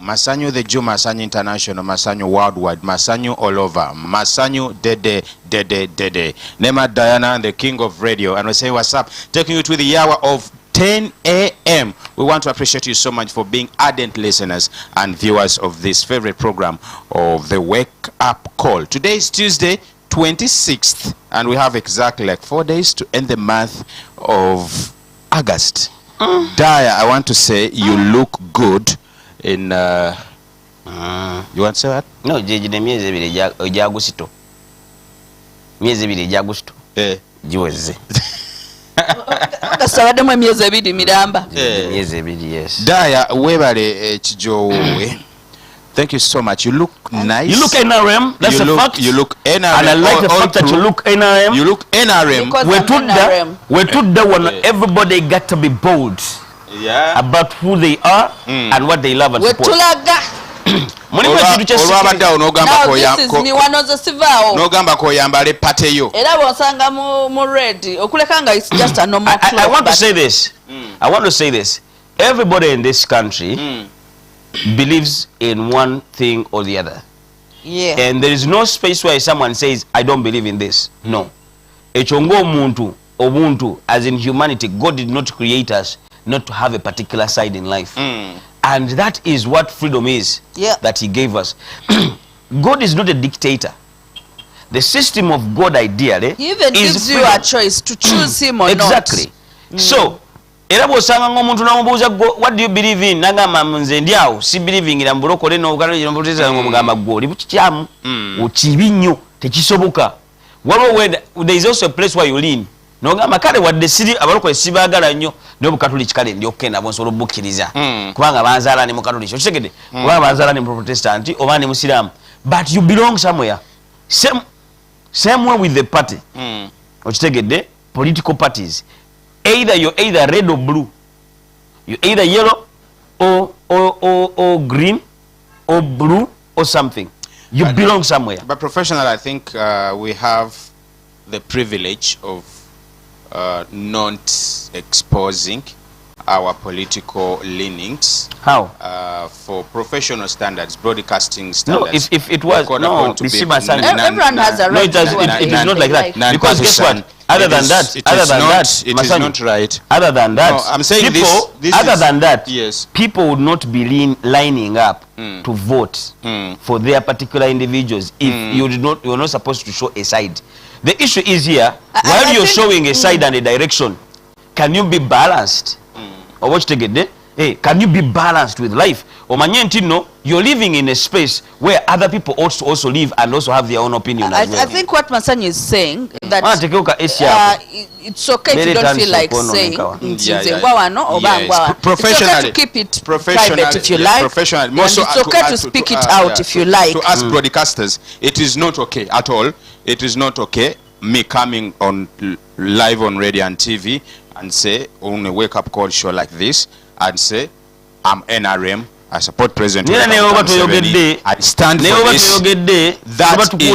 Masanyu the Jew, Masanyu International, Masanyu Worldwide, Masanyu all over, Masanyu Dede. Nema Diana, the king of radio. And we say what's up, taking you to the hour of 10 a.m. We want to appreciate you so much for being ardent listeners and viewers of this favorite program of the Wake Up Call. Today is Tuesday, 26th, and we have exactly like 4 days to end the month of August. Daya, I want to say you look good in you want to say what? No, Jeji de miezi ebiri Agusito. Miezi ebiri Agusito. Jiweze. Kasabademu miezi ebiri miramba. Miezi ebiri, yes. Daya, webale chijowe. Thank you so much. You look nice. You look NRM. That's a fact. You look NRM. And I like the fact that you look NRM. You look NRM. We took that one. Everybody got to be bold. Yeah. About who they are and what they love and support. Now this is Miwanoza Sivao. No gamba ko yambale pateyo. Era bosanga mu red. Okulekanga is just a normal cloth. I want to say this. I want to say this. Everybody in this country believes in one thing or the other. Yeah. And there is no space where someone says, I don't believe in this. No. Echongo muntu, obuntu, as in humanity, God did not create us not to have a particular side in life. And that is what freedom is that he gave us. God is not a dictator. The system of God ideally he even gives you a choice to choose him or exactly. Not. So, what do you believe in? Nagama nze ndiawo si believing in amburokole no ukalo muteza ngomugamba goli bukichamu ukibinyo tekisoboka. There is also a place where you lean. Nogamba kale wadde siri abalokole sibagala nnyo ne bukatuli kikale ndi okenda bonsolo bukiriza kubanga banzala ni mukatuli kyotegede kubanga banzala ni protestant oba ni musiramu, but you belong somewhere. Same way with the party. Okitegede political parties. Either you're either red or blue, you're either yellow or green or blue or something. You belong somewhere. But professional, I think we have the privilege of not exposing our political leanings. How? For professional standards, broadcasting standards. No, if it was, no, everyone has a right. No, it is not like that. Because guess what? Other than that, it is not right. Other than that, no, I'm saying people, this other than that, yes, people would not be lining up to vote for their particular individuals if you're not supposed to show a side. The issue is here, while you're showing a side and a direction, can you be balanced? Or what you get? Hey, can you be balanced with life? Or no, you're living in a space where other people also live and also have their own opinion as well. I think what Masanyu is saying that it's okay to don't feel like saying professionally, it's okay to keep it private if you like. Professionally, and it's okay to speak it out if you like. To us broadcasters, it is not okay at all. It is not okay me coming on live on radio and TV and say on a wake-up call show like this and say I'm NRM, I support President Museveni, I stand for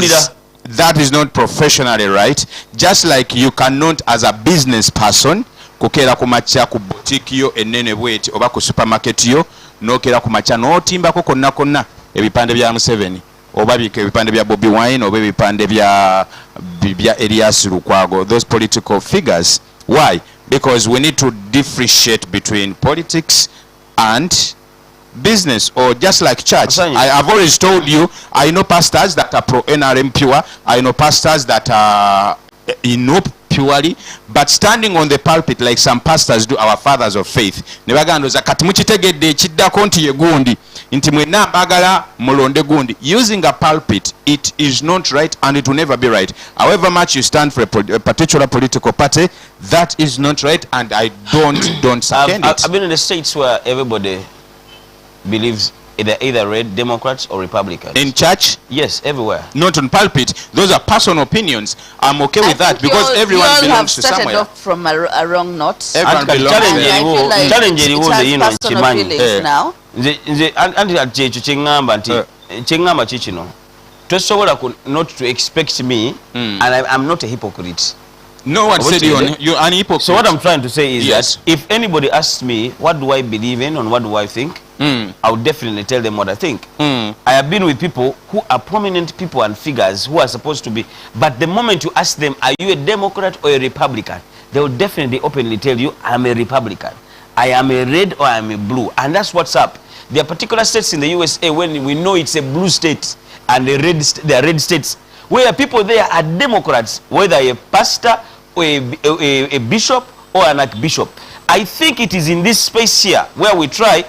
this. That is not professionally right. Just like you cannot as a business person kukera kumacha ku boutique yo enene bweti oba ku supermarket yo nokera kumacha notimbako konna ebipande bya Museveni oba ebipande bya Bobi Wine oba ebipande bya Elias Lukwago, those political figures. Why? Because we need to differentiate between politics and business, or just like church. I've always told you, I know pastors that are pro-NRM pure, I know pastors that are purely, but standing on the pulpit like some pastors do, our fathers of faith, using a pulpit, it is not right and it will never be right. However much you stand for a particular political party, that is not right, and I don't second it. I've been in the States where everybody believes either red, Democrats or Republicans. In church? Yes, everywhere. Not on pulpit. Those are personal opinions. I'm okay with that because everyone belongs to somewhere. You all have started off from a wrong note. Everyone belongs to now. Not to expect me, and I'm not a hypocrite. No one said you're an hypocrite. So what I'm trying to say is that if anybody asks me what do I believe in and what do I think, I would definitely tell them what I think. I have been with people who are prominent people and figures who are supposed to be, but the moment you ask them, are you a Democrat or a Republican, they will definitely openly tell you, I'm a Republican. I am a red or I am a blue, and that's what's up. There are particular states in the USA when we know it's a blue state and there are red states where people there are Democrats, whether a pastor or a bishop or an archbishop. I think it is in this space here where we try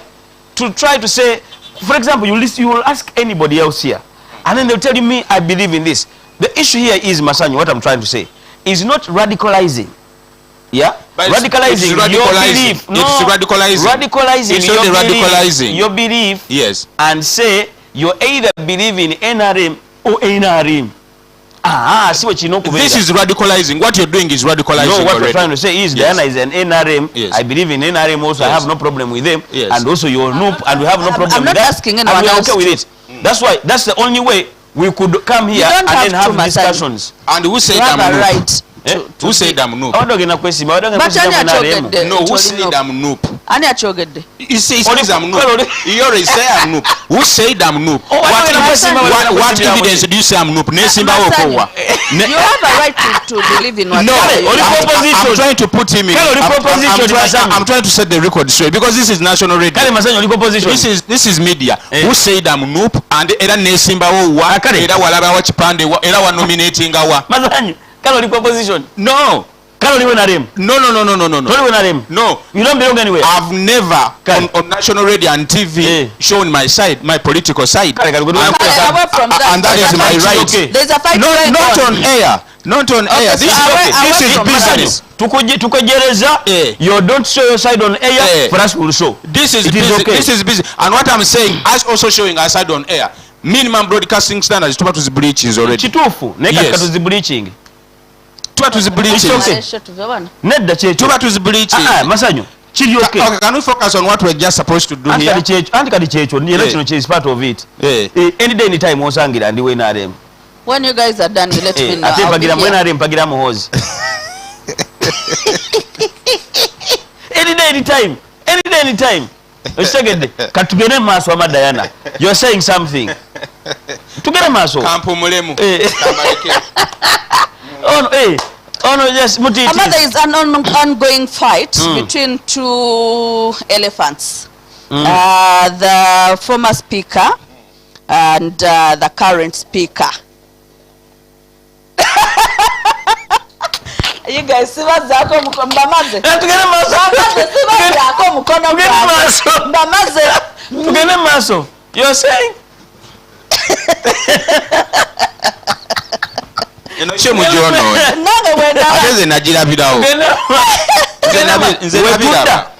to say, for example, you will ask anybody else here, and then they'll tell you, me, I believe in this. The issue here is, Masanyu, what I'm trying to say is not radicalizing. Yeah, but radicalizing your belief. No, it's radicalizing. Radicalizing your belief. Yes, and say you either believe in NRM or NRM. See what you know. This is radicalizing. What you're doing is radicalizing. No, what we're trying to say is Diana is an NRM. Yes. I believe in NRM also. Yes. I have no problem with them. Yes. And also you're noob, and we have no problem I'm with not that. Asking anyone and we're else okay with it. That's why. That's the only way we could come here and then have discussions. And who said I'm right? Who said I'm noob? No, who said I'm noob? He says I'm noob. He already said I'm noob. Who said I'm noob? What evidence do you say I'm noob? You have a right to believe in what. No, I'm trying to put him in. I'm trying to set the record straight because this is national radio. This is media. Who said I'm noob? And era nesimba wo wa era walaba wa chipande era wa nominating awa. Kalo position. No. Kalo liwe na rem. No. No. You don't belong anywhere. I've never on national radio and TV shown my side, my political side. Away from that. And that is my right. Okay. There's a fight not on air. Not on air. This is business. Tukujereza, you don't show your side on air, for us will show. This is business. Okay. This is business. And what I'm saying, us also showing our side on air. Minimum broadcasting standards to the bleaching already. Chitufu, neka to the bleaching. To the bleaching. Nedda checho. To the bleaching. Masanyu. Chili okay. Okay, can we focus on what we're just supposed to do here? Anti checho, the election is part of it. Any day, any time, Mosangira and the way na them. When you guys are done, you let me know. I think pagira mohozi. Any day, any time. Any day, any time. Katugene maso ama Diana. You're saying something. Tugene maso. Kampo mulemu. Yes, there is an ongoing fight between two elephants. The former speaker and the current speaker. You guys see what's happening? Mbamaze. Tugene maso. You're saying? You know, she mujono. Ateze najira bidao.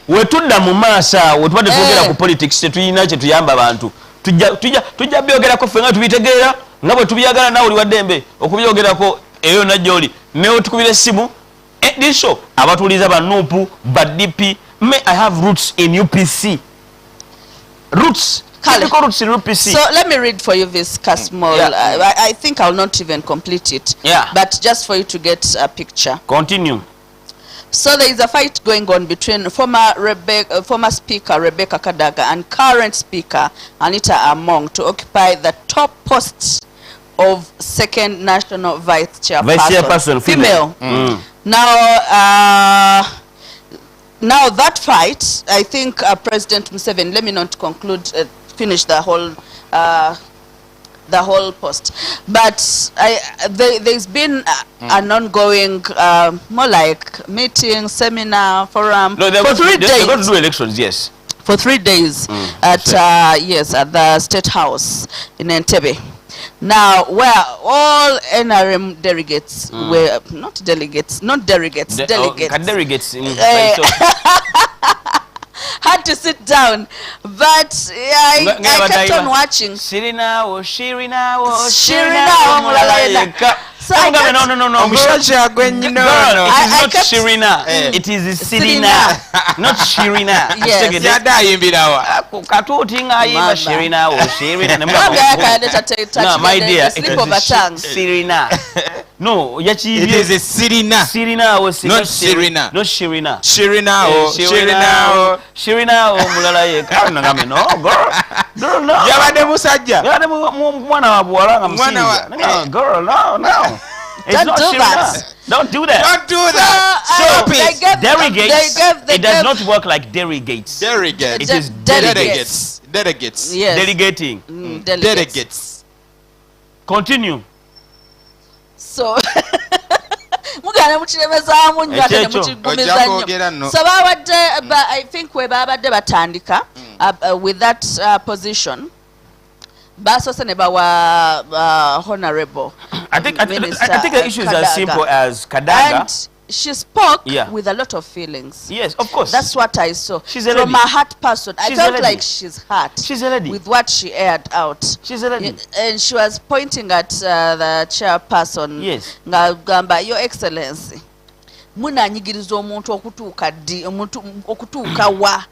Wetunda mu masa, wetubade twogera ku politics tetuyina kye tuyamba abantu. Tujja byogera ko fenga tubitegeera, ngabo tubiyagala nawe oli wadembe okubyogera ko eyo najoli. Ne tukubire simu. This show abatuliza ba nupu, ba DP. I have roots in UPC. Roots. So let me read for you this small. I think I'll not even complete it. But just for you to get a picture. Continue. So there is a fight going on between former speaker Rebecca Kadaga and current speaker Anita Among to occupy the top post of second national vice chairperson, female. Now that fight, I think President Museveni, let me not conclude, finish the whole post, but there's been an ongoing, more like meeting, seminar, forum for 3 days. They're going to do elections, yes. For 3 days at the State House in Entebbe. Now, where all NRM delegates were delegates had to sit down, but I kept on watching. So I kept, Shirina. It is Sirina, not Shirina. Yes. No, my dear, it is Sirina. No, It is a Sirina. Sirina was Not Sirina. Not Shirina. Shirina o. Shirina o. Shirina o mulala ye. Ngame no girl. Girl no. Yabade musajja. Yabade mwana wa buwala nga msinja. No girl no. It's not Shirina. Don't do that. Don't do that. Stop it. Delegates. It does not work like delegates. Delegates. It is Delegates. Delegates. Yes. Delegating. Delegates. Continue. So mugana mukiremezamu nnyo ate ne mukigumiza nnyo. So babadde I think we babadde batandika with that position basoose ne bawa honorable I think the issue is as simple as Kadaga. And she spoke Yeah. with a lot of feelings. Yes, of course. That's what I saw. She's a From lady. a heart person. I She's a felt lady. like she's hurt She's a lady. with what she aired out. She's a lady. And she was pointing at the chairperson. Yes. Ngamba, Your Excellency, munanyigiriza omuntu okutuuka wa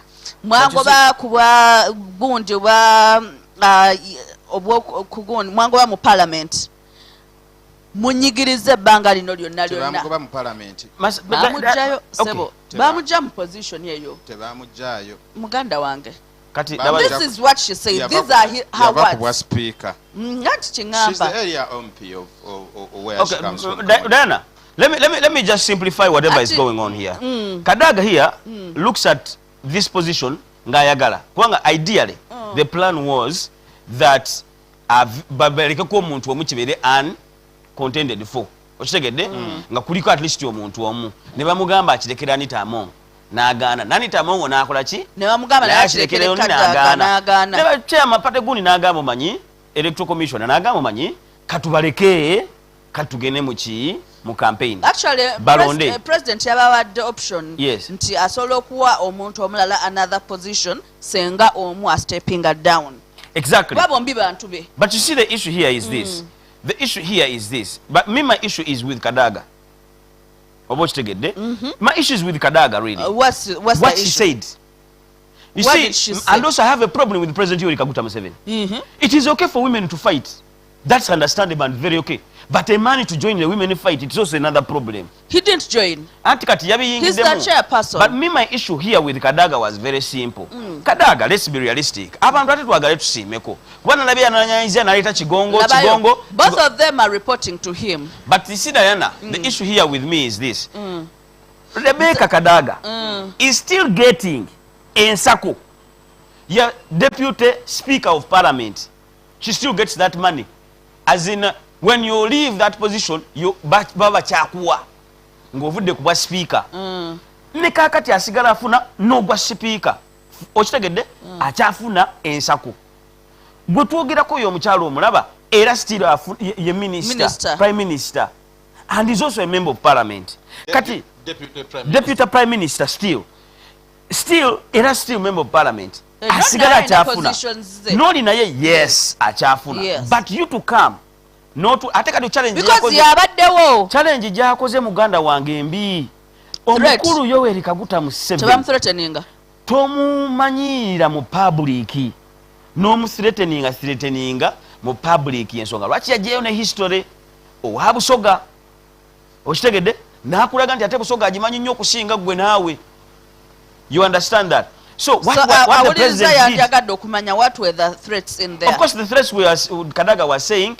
mwagoba kuba gundi mwagoba mu parliament munyigirize ebbanga lino lyonna Tebamugoba mu parliament. bamugjayo sebo bamugja mu position eyo Tebamugjayo. muganda wange. Kati This is what she said. These are her Yava words. speaker. Ngati She's the kingamba. area MP of where she comes from. Diana, let me just simplify whatever is going on here. Kadaga here looks at this position ngayagala. Kwanga ideally the plan was that baberekeko omuntu omu kibere contended for. Okitegedde nga kuliko at least omuntu omu ne bamugamba akirekera Anita Among n'agaana. Anita Among n'akola ki? Ne bamugamba n'akirekera Kadaga n'agaana. Ne bakyama Pateguni n'agamba omanyi electoral commission n'agamba omanyi katubaleke katugene mu campaign. Actually, President yabawadde option nti asobola okuwa omuntu omulala another position senga omu stepping down. Exactly. Babombi bantu be. But you see the issue here is this. The issue here is this. But my issue is with Kadaga. My issue is with Kadaga, really. What's what she said. You what see, did she say? And also I have a problem with President Yoweri Kaguta Museveni. It is okay for women to fight. That's understandable and very okay. But a man to join the women fight, it's also another problem. He didn't join. He's the chairperson. But my issue here with Kadaga was very simple. Kadaga, let's be realistic. Both of them are reporting to him. But you see, Diana, the issue here with me is this. Rebecca Kadaga is still getting in Sako. Your deputy speaker of parliament, she still gets that money. As in, when you leave that position, you baba chakuwa ngovudde kuba speaker. Ne kakati asigala afuna no gwa speaker. Okitegedde achafuna ensako. Gwe twogerako yo omukyalo omulaba era still ye minister, prime minister, and is also a member of parliament. Kati deputy prime minister still era still member of parliament. Asigala achafuna. Noli naye yes achafuna. But you to come not to ateka to challenge because yabaddewo challenge gyakoze muganda wange mbi omukulu Yoweri Kaguta Museveni tebamthreateninga tomumanyira mu public n'omuthreateninga mu public ensonga lwaki yajeyo ne history owa Busoga okitegedde nakulaga nti ate Busoga agimanyi nnyo okusinga gwe naawe. You understand that? So what the president did, what were the threats in there? Of course, the threats Kadaga was saying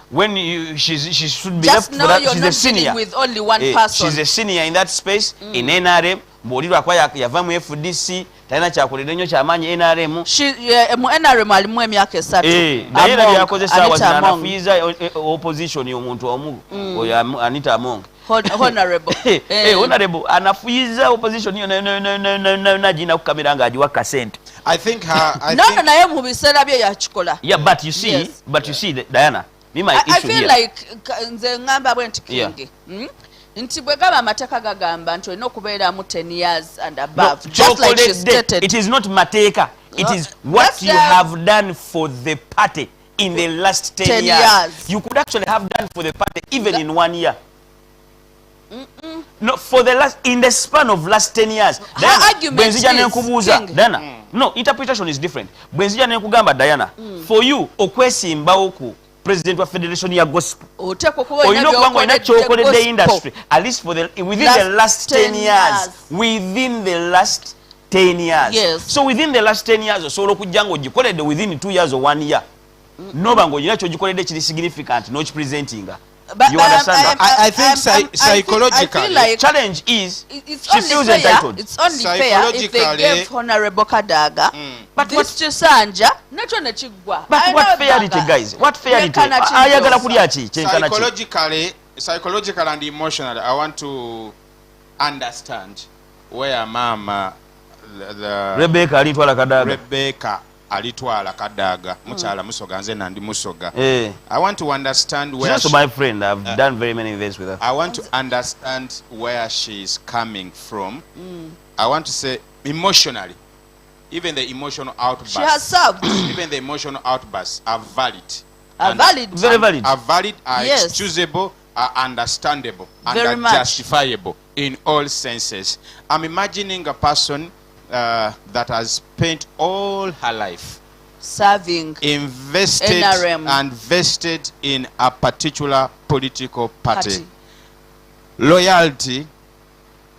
when she should be just left know for that. you're She's not a senior. dealing with only one person. She's a senior in that space in NRM. Bolirwa kwa yava mu FDC talina kyakolera nnyo kyamaanyi NRM. Mu NRM alimu emyaka 3. Naye nabyo yakoze saawa zino anafuyiza opposition y'omuntu omu oyo Anita Among. Honorable. Honorable anafuyiza opposition yo najina kukamera nga ajiwa kasente. I think naye mu biseera bye yakikola. Yeah, but you see Diana, my issue here. I feel like nze ngamba bwenti kingi. Nti bwe gaba amateeka gagamba nti olina okubeeramu 10 years and above. Just like she stated. It is not mateka. It is what you have done for the party in the last 10 years. You could actually have done for the party even in 1 year. No, for the last in the span of last 10 years. Her argument is Diana, no, interpretation is different. Bwenzija nekugamba Diana, for you okwesimbawo ku president wa federation ya gospel oteekwa okuba olina okuba nga olina kyokoledde industry at least for within the last 10 years. Within the last 10 years. Yes. So within the last 10 years osobola okujja ng'ogikoledde within 2 years or 1 year. Noba ng'olina kyogikoledde kiri significant n'okipresentinga. You understand that? I think psychologically, I feel like challenge is it's she only feels fair, entitled. It's only fair if they gave Honorable Kadaga But this Chisanja nakyo nekigwa. But what fairity, guys? What fairity? Ayagala kulya ki? Psychological and emotional. I want to understand where Mama Rebecca alitwala Kadaga muchala musoga nze nandi musoga. I want to understand where she's also my friend. I've done very many events with her. I want to understand where she is coming from. I want to say emotionally, even the emotional outbursts. She has served. Even the emotional outbursts are valid. Very valid. Are valid, are Yes. excusable, are understandable, and Very are much. justifiable in all senses. I'm imagining a person that has spent all her life Serving invested NRM. and vested in a particular political party. Loyalty,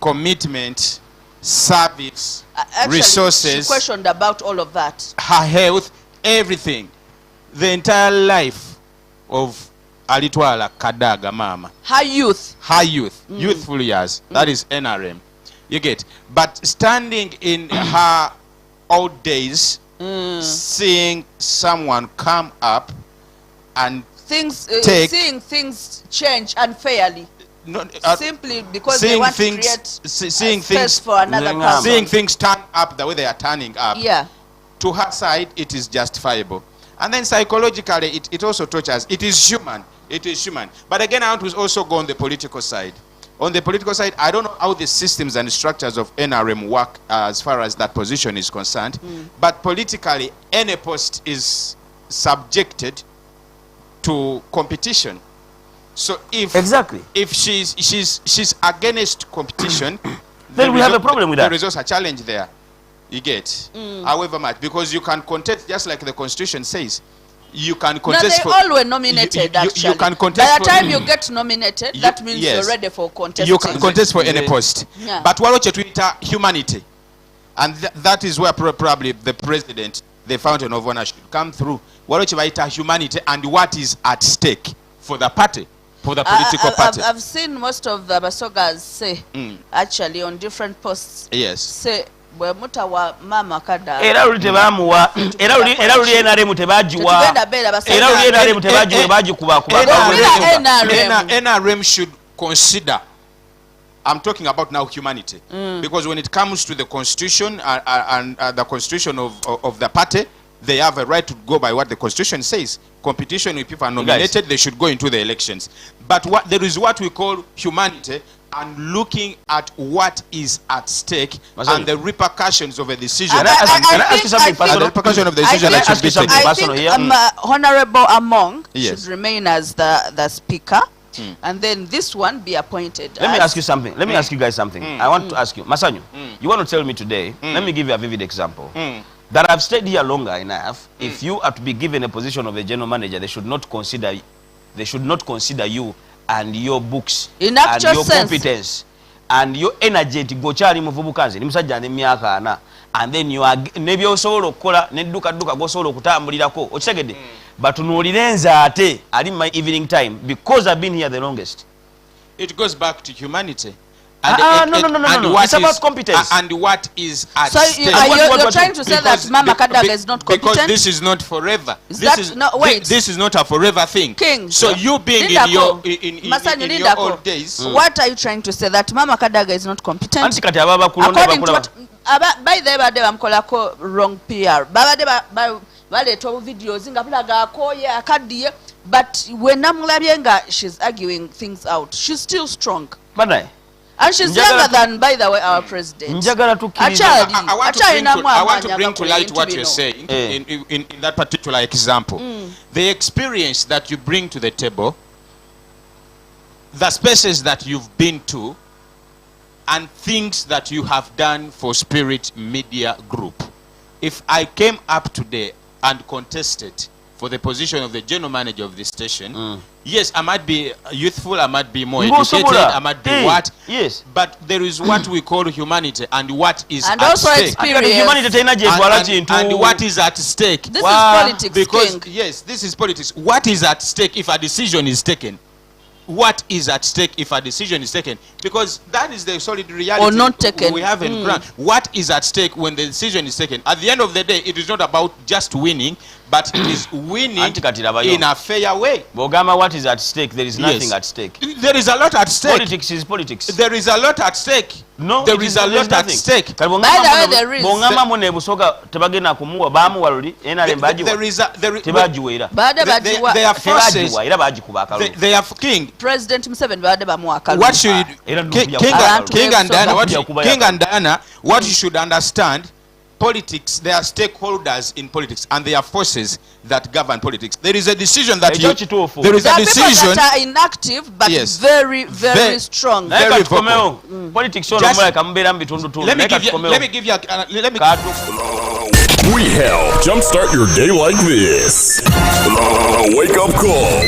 commitment, service, Actually, resources, she questioned about all of that. her health, everything. The entire life of Alitwala Kadaga Mama. Her youth. Her youth, youthful years. That is NRM. You get. But standing in her old days, seeing someone come up and Seeing things change unfairly. Simply because they want to create space for another person. Seeing things turn up the way they are turning up. Yeah. To her side, it is justifiable. And then psychologically, it also touches. It is human. It is human. But again, I want to also go on the political side. On the political side, I don't know how the systems and structures of NRM work as far as that position is concerned. But politically, any post is subjected to competition. So if she's against competition, then we have a problem with that. There is also a challenge there. You get, however much, because you can contest just like the Constitution says. You can contest. No, they all were nominated. You can contest. By the time you get nominated, that means you're ready for contesting. You can contest for any post. Yeah. But what you Twitter humanity, and that is where probably the president, the fountain of honor, should come through. What you humanity and what is at stake for the party, for the political party. I've seen most of the Basogas say, actually, on different posts. Yes. Say. Mama Kadaga. Era luli tebamuwa era luli NRM tebagiwa era luli NRM tebagiwa bagikuba NRM should consider. I'm talking about now humanity, because when it comes to the constitution and the constitution of the party, they have a right to go by what the constitution says. Competition, if people are nominated, they should go into the elections. But there is what we call humanity, and looking at what is at stake and the repercussions of a decision. Can I ask you something personal? The repercussion of the decision that should be taken. I think Honorable Among Yes. should remain as the speaker, and then this one be appointed. Let me ask you something. Let me ask you guys something. I want to ask you, Masanyu, you want to tell me today, let me give you a vivid example. That I've stayed here longer enough. If you are to be given a position of a general manager, they should not consider you and your books in and your sense. competence and your energy gochali muvubukanze ni musajja ne myaka ana, and then you are nebyosobola okukola nedduka gosobola okutambulirako okitegedde batunuulire nze ate ali my evening time because I've been here the longest. It goes back to humanity. No. It's about competence. And what is at So stake. you're trying to say that Mama Kadaga is not competent? Because this is not forever. Wait. This is not a forever thing. King. So you being in your old days. What are you trying to say? That Mama Kadaga is not competent? Anti kati ababa kulonda According to bakula what by the way bamkolako wrong PR. Babade baleeta videos nga bulaga akoye akadiye, but when namulabye nga she's arguing things out, she's still strong. Banaye. And she's younger than, by the way, our president. I want to bring to light what you're saying in that particular example. The experience that you bring to the table, the spaces that you've been to, and things that you have done for Spirit Media Group. If I came up today and contested for the position of the general manager of the station. Yes, I might be youthful, I might be more Ngo educated, sobola. I might be what? Yes. But there is what we call humanity and what is And at also stake. experience. Humanity tena je twala chintu. And what is at stake. This Wow. is politics, Because King. yes, this is politics. What is at stake if a decision is taken? What is at stake if a decision is taken? Because that is the solid reality. Or not taken. We have in ground. What is at stake when the decision is taken? At the end of the day, it is not about just winning, but it is winning Anti kati labayo. in a fair way. Bogama, what is at stake? There is nothing Yes. at stake. There is a lot at stake. Politics is politics. There is a lot at stake. No, there it is a there's lot at nothing. stake. Kali By the way, there is. bongama mune busoka tebagenda kumuwa bamuwa luli NRM There is a tebagiwera. Baada they are forces. Tebagiwa era bagikuba akalulu. They are king. President Museveni baada bamuwa akalulu. What should Era King, ndukuja King, kuba and, King and Diana? What Ndukuja King kuba and Diana? What you should understand? Politics. There are stakeholders in politics, and there are forces that govern politics. There is a decision that Ekyo kituufu. there is There a are people decision. that are inactive but Yes. very, very Very- strong. Naye Very kati tukomewo. Politics ono Just- muleka mubeera mu bitundu tundu. Let me Naye kati give you. tukomewo. Let me give you. Let me. We help jumpstart your day like this. Wake up call